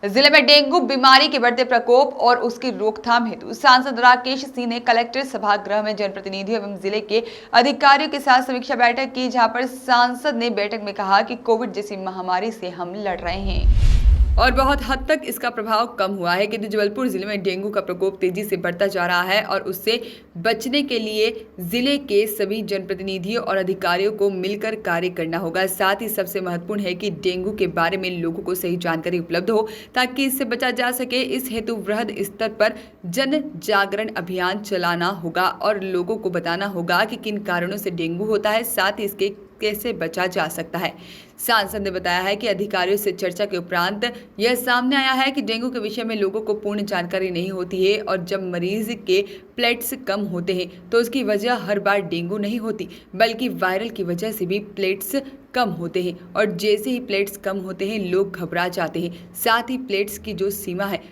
जिले में डेंगू बीमारी के बढ़ते प्रकोप और उसकी रोकथाम हेतु सांसद राकेश सिंह ने कलेक्ट्रेट सभागृह में जनप्रतिनिधियों एवं जिले के अधिकारियों के साथ समीक्षा बैठक की, जहां पर सांसद ने बैठक में कहा कि कोविड जैसी महामारी से हम लड़ रहे हैं और बहुत हद तक इसका प्रभाव कम हुआ है, किंतु जबलपुर जिले में डेंगू का प्रकोप तेजी से बढ़ता जा रहा है और उससे बचने के लिए जिले के सभी जनप्रतिनिधियों और अधिकारियों को मिलकर कार्य करना होगा। साथ ही सबसे महत्वपूर्ण है कि डेंगू के बारे में लोगों को सही जानकारी उपलब्ध हो ताकि इससे बचा जा सके। इस हेतु वृहद स्तर पर जन जागरण अभियान चलाना होगा और लोगों को बताना होगा कि किन कारणों से डेंगू होता है, साथ ही इसके कैसे बचा जा सकता है। सांसद ने बताया है कि अधिकारियों से चर्चा के उपरांत यह सामने आया है कि डेंगू के विषय में लोगों को पूर्ण जानकारी नहीं होती है और जब मरीज के प्लेट्स कम होते हैं तो उसकी वजह हर बार डेंगू नहीं होती, बल्कि वायरल की वजह से भी प्लेट्स कम होते हैं और जैसे ही प्लेट्स कम होते हैं लोग घबरा जाते हैं। साथ ही प्लेट्स की जो सीमा है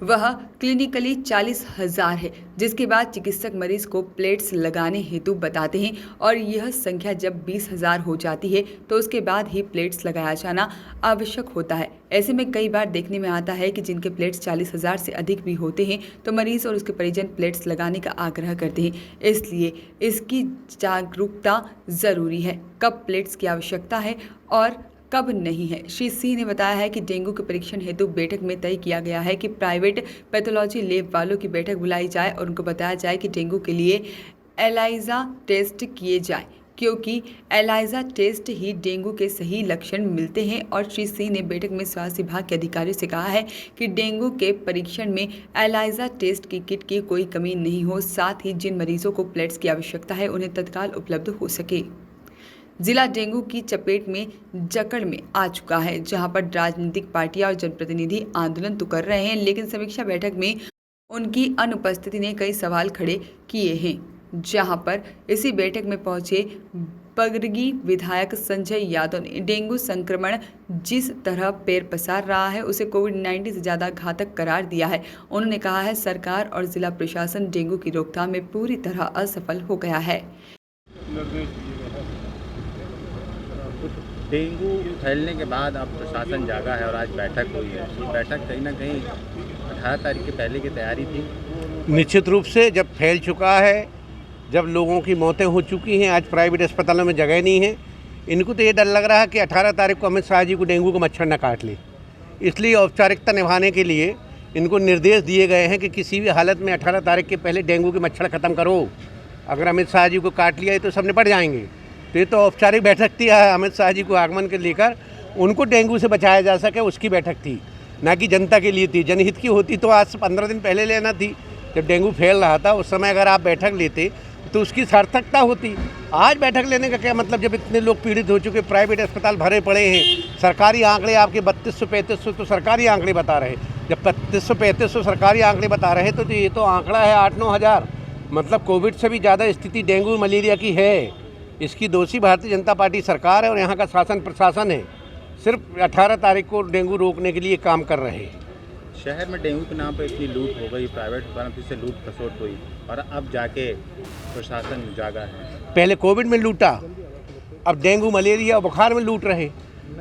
वह क्लिनिकली 40,000 है, जिसके बाद चिकित्सक मरीज को प्लेट्स लगाने हेतु बताते हैं और यह संख्या जब 20,000 हो जाती है तो उसके बाद ही प्लेट्स लगाया जाना आवश्यक होता है। ऐसे में कई बार देखने में आता है कि जिनके प्लेट्स 40,000 से अधिक भी होते हैं तो मरीज और उसके परिजन प्लेट्स लगाने का आग्रह करते हैं। इसलिए इसकी जागरूकता जरूरी है, कब प्लेट्स की आवश्यकता है और कब नहीं है। श्री सिंह ने बताया है कि डेंगू के परीक्षण हेतु बैठक में तय किया गया है कि प्राइवेट पैथोलॉजी लैब वालों की बैठक बुलाई जाए और उनको बताया जाए कि डेंगू के लिए एलाइजा टेस्ट किए जाए, क्योंकि एलाइजा टेस्ट ही डेंगू के सही लक्षण मिलते हैं। और श्री सिंह ने बैठक में स्वास्थ्य विभाग के अधिकारियों से कहा है कि डेंगू के परीक्षण में एलाइजा टेस्ट की किट की कोई कमी नहीं हो, साथ ही जिन मरीजों को प्लेट्स की आवश्यकता है उन्हें तत्काल उपलब्ध हो सके। जिला डेंगू की चपेट में जकड़ में आ चुका है, जहां पर राजनीतिक पार्टियां और जनप्रतिनिधि आंदोलन तो कर रहे हैं, लेकिन समीक्षा बैठक में उनकी अनुपस्थिति ने कई सवाल खड़े किए हैं। जहां पर इसी बैठक में पहुंचे बगरगी विधायक संजय यादव ने डेंगू संक्रमण जिस तरह पैर पसार रहा है उसे कोविड-19 से ज़्यादा घातक करार दिया है। उन्होंने कहा है सरकार और जिला प्रशासन डेंगू की रोकथाम में पूरी तरह असफल हो गया है। डेंगू फैलने के बाद अब प्रशासन जागा है और आज बैठक हुई है। ये बैठक कहीं ना कहीं 18 तारीख के पहले की तैयारी थी। निश्चित रूप से जब फैल चुका है, जब लोगों की मौतें हो चुकी हैं, आज प्राइवेट अस्पतालों में जगह नहीं है, इनको तो ये डर लग रहा है कि 18 तारीख को अमित शाह जी को डेंगू का मच्छर न काट ले। इसलिए औपचारिकता निभाने के लिए इनको निर्देश दिए गए हैं कि किसी भी हालत में 18 तारीख के पहले डेंगू के मच्छर ख़त्म करो। अगर अमित शाह जी को काट लिया है तो सब निपट जाएंगे। तो ये तो औपचारिक बैठक थी अमित शाह जी को आगमन के लेकर उनको डेंगू से बचाया जा सके, उसकी बैठक थी, ना कि जनता के लिए थी। जनहित की होती तो आज से 15 दिन पहले लेना थी, जब डेंगू फैल रहा था उस समय अगर आप बैठक लेते तो उसकी सार्थकता होती। आज बैठक लेने का क्या मतलब, जब इतने लोग पीड़ित हो चुके, प्राइवेट अस्पताल भरे पड़े हैं। सरकारी आंकड़े आपके 3200-3500 तो सरकारी आंकड़े बता रहे, जब 3200-3500 सरकारी आंकड़े बता रहे तो ये तो आंकड़ा है 8-9 हज़ार। मतलब कोविड से भी ज़्यादा स्थिति डेंगू मलेरिया की है। इसकी दोषी भारतीय जनता पार्टी सरकार है और यहाँ का शासन प्रशासन है। सिर्फ 18 तारीख को डेंगू रोकने के लिए काम कर रहे हैं। शहर में डेंगू के नाम पर इतनी लूट हो गई, प्राइवेट फर्म से लूट खसोट हुई और अब जाके प्रशासन जागा है। पहले कोविड में लूटा, अब डेंगू मलेरिया और बुखार में लूट रहे,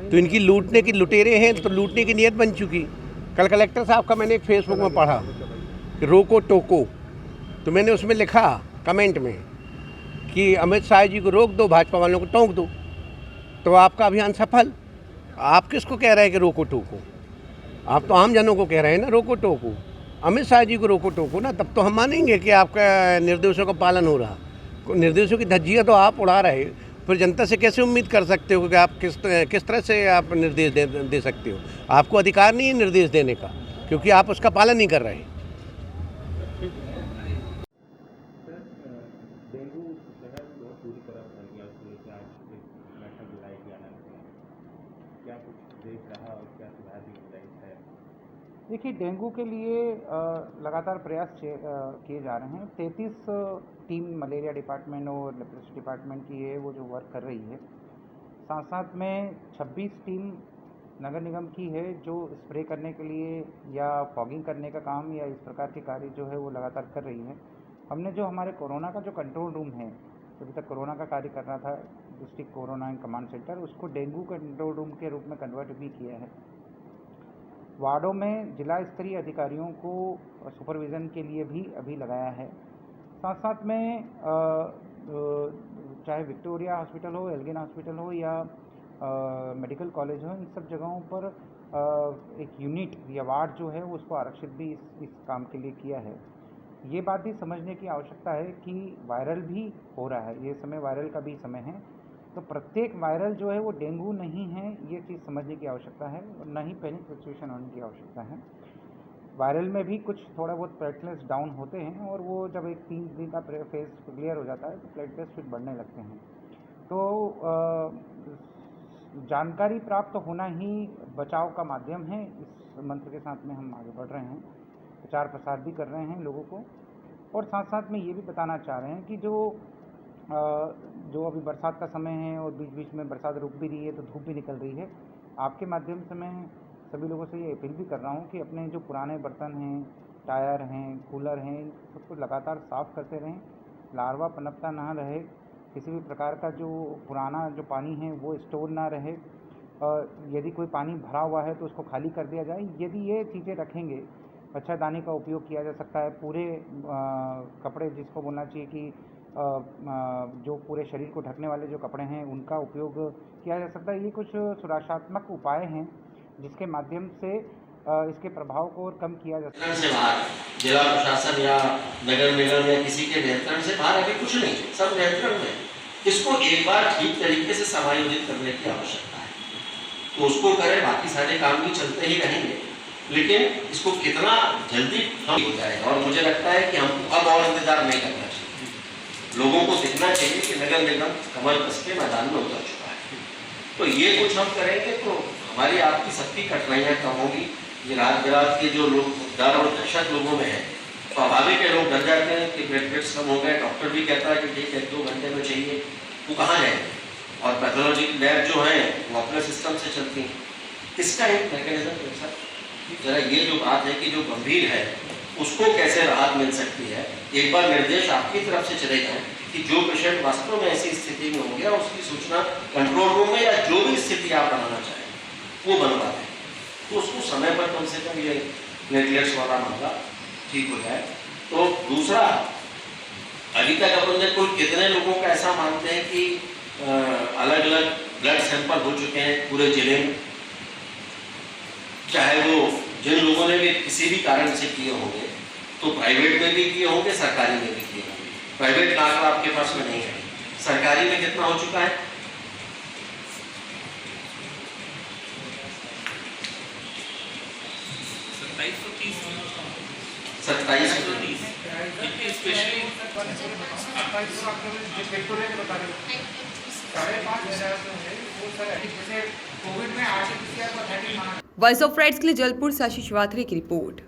तो इनकी लूटने की लुटेरे हैं तो लूटने की नीयत बन चुकी। कल कलेक्टर साहब का मैंने एक फेसबुक में पढ़ा कि रोको टोको, तो मैंने उसमें लिखा कमेंट में कि अमित शाह जी को रोक दो, भाजपा वालों को टोक दो, तो आपका अभियान सफल। आप किसको कह रहे हैं कि रोको टोको? आप तो आम जनों को कह रहे हैं ना रोको टोको। अमित शाह जी को रोको टोको ना, तब तो हम मानेंगे कि आपका निर्देशों का पालन हो रहा। निर्देशों की धज्जियाँ तो आप उड़ा रहे, फिर जनता से कैसे उम्मीद कर सकते हो कि आप किस तरह से आप निर्देश दे सकते हो? आपको अधिकार नहीं है निर्देश देने का, क्योंकि आप उसका पालन नहीं कर रहे। देखिए, डेंगू के लिए लगातार प्रयास किए जा रहे हैं। 33 टीम मलेरिया डिपार्टमेंट और लेप्रोसी डिपार्टमेंट की है वो जो वर्क कर रही है। साथ साथ में 26 टीम नगर निगम की है जो स्प्रे करने के लिए या फॉगिंग करने का काम या इस प्रकार के कार्य जो है वो लगातार कर रही है। हमने जो हमारे कोरोना का जो कंट्रोल रूम है, अभी तक कोरोना का कार्य कर रहा था district corona and command centre, उसको डेंगू कंट्रोल रूम के रूप में कन्वर्ट भी किया है। वार्डों में जिला स्तरीय अधिकारियों को सुपरविज़न के लिए भी अभी लगाया है। साथ साथ में चाहे विक्टोरिया हॉस्पिटल हो, एल्गिन हॉस्पिटल हो या मेडिकल कॉलेज हो, इन सब जगहों पर एक यूनिट या वार्ड जो है उसको आरक्षित भी इस काम के लिए किया है। ये बात भी समझने की आवश्यकता है कि वायरल भी हो रहा है, ये समय वायरल का भी समय है, तो प्रत्येक वायरल जो है वो डेंगू नहीं है, ये चीज़ समझने की आवश्यकता है और न ही पैनिक सिचुएशन होने की आवश्यकता है। वायरल में भी कुछ थोड़ा बहुत प्लेटलेट्स डाउन होते हैं और वो जब एक 3 दिन का फेज क्लियर हो जाता है तो प्लेटलेट्स फिर बढ़ने लगते हैं। तो जानकारी प्राप्त होना ही बचाव का माध्यम है। इस मंत्र के साथ में हम आगे बढ़ रहे हैं, प्रचार प्रसार भी कर रहे हैं लोगों को और साथ साथ में ये भी बताना चाह रहे हैं कि जो अभी बरसात का समय है और बीच बीच में बरसात रुक भी रही है तो धूप भी निकल रही है। आपके माध्यम से मैं सभी लोगों से ये अपील भी कर रहा हूँ कि अपने जो पुराने बर्तन हैं, टायर हैं, कूलर हैं, सबको लगातार साफ़ करते रहें, लार्वा पनपता ना रहे, किसी भी प्रकार का जो पुराना जो पानी है वो स्टोर ना रहे। यदि कोई पानी भरा हुआ है तो उसको खाली कर दिया जाए। यदि ये चीज़ें रखेंगे, मच्छरदानी का उपयोग किया जा सकता है, पूरे कपड़े जिसको बोलना चाहिए कि जो पूरे शरीर को ढकने वाले जो कपड़े हैं उनका उपयोग किया जा सकता है। ये कुछ सुरक्षात्मक उपाय हैं जिसके माध्यम से इसके प्रभाव को और कम किया जा सकता है। से बाहर जिला प्रशासन या नगर निगम या किसी के नियंत्रण से बाहर अभी कुछ नहीं, सब नियंत्रण में। इसको एक बार ठीक तरीके से समायोजित करने की आवश्यकता है, तो उसको करें, बाकी सारे काम भी चलते ही रहेंगे, लेकिन इसको कितना जल्दी हम हो जाएगा। और मुझे लगता है कि हमको अब और इंतजार नहीं करना चाहिए, लोगों को दिखना चाहिए कि नगर निगम कमर कस के मैदान में उतर चुका है। तो ये कुछ हम करेंगे तो हमारी आपकी सबकी कठिनाइयाँ कम होगी। ये रात बिरात के जो लोग डर और दहशत लोगों में है, स्वाभाविक है, लोग डर जाते हैं कि प्लेटलेट्स कम हो गए, डॉक्टर भी कहता है कि ठीक है 2 घंटे में चाहिए, वो कहाँ जाए। और पैथोलॉजी लैब जो है वो अपने सिस्टम से चलती हैं। इसका एक मैकेनिज्म सर, जरा ये जो बात है कि जो गंभीर है उसको कैसे राहत मिल सकती है, एक बार निर्देश आपकी तरफ से चले जाए कि जो पेशेंट वास्तव में ऐसी स्थिति में हो गया उसकी सूचना कंट्रोल रूम में या जो भी स्थिति आप बनाना चाहें वो बनवा दें, तो उसको समय पर कम से कम ये प्लेटलेट्स वाला मामला ठीक हो जाए। तो दूसरा, अभी तक अपन ने कुल कितने लोगों का ऐसा मानते हैं कि अलग अलग ब्लड सैंपल हो चुके हैं पूरे जिले में, चाहे वो जिन लोगों ने भी किसी भी कारण से किए होंगे, तो प्राइवेट में भी किए होंगे, सरकारी में भी किए होंगे। प्राइवेट का आंकड़ा आपके पास में नहीं है, सरकारी में कितना हो चुका है? वॉइस ऑफ राइट्स के लिए जलपुर से आशीष वाथरे की रिपोर्ट।